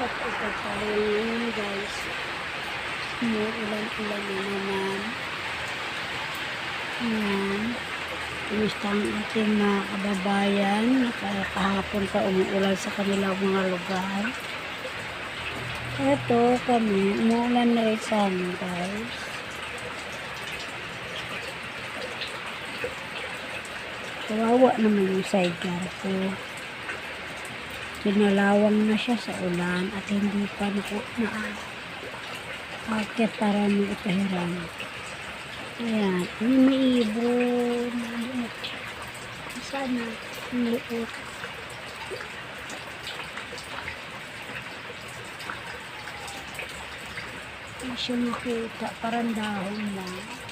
Ipagpalingin guys. Umuulan-ulan na naman. Ayan. Kumusta ang ating mga kababayan? Kahapon pa umuulan sa kanilang mga lugar. Ito kami, umuulan na rin sa amin guys. Kawawa naman yung sidecar ko. Pinalawang na siya sa ulan at hindi pa akit para may ipahiram. Ayan, may ibon. Sana, ang liit. Hindi siya makita, parang dahon lang.